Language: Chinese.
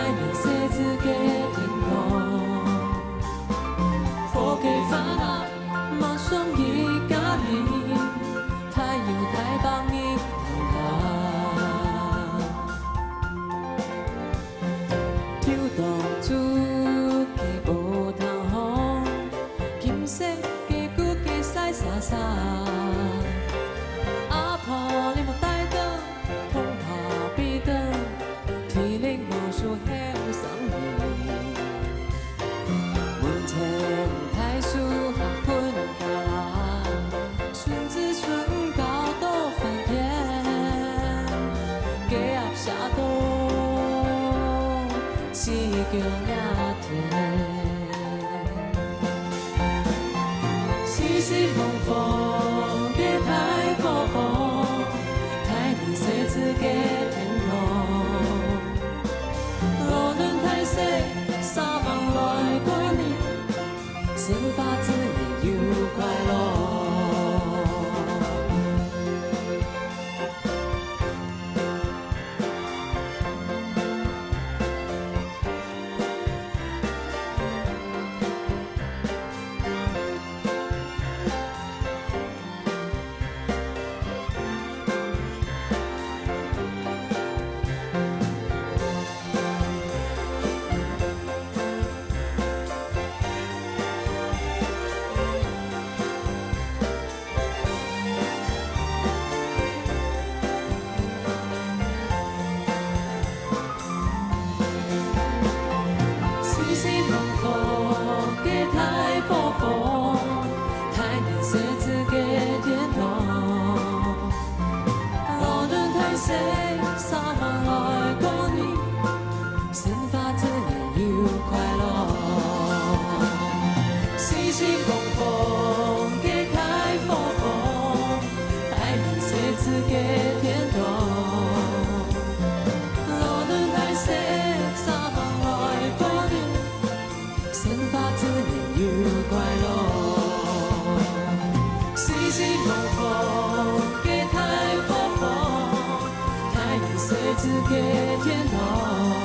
太年设置嘅天空，佛给烦恼，马上一家人，太有太棒的头下，跳动出嘅无头红，金色嘅骨嘅晒沙沙，阿婆你莫带灯，通下必灯。体力无数很伤你，门前太树下困下，孙子孙高都翻天，给压下都是叫呀天，西西风风给太风风，太你谁自给天空。沙望来过年，先发自你愉快乐。给天堂。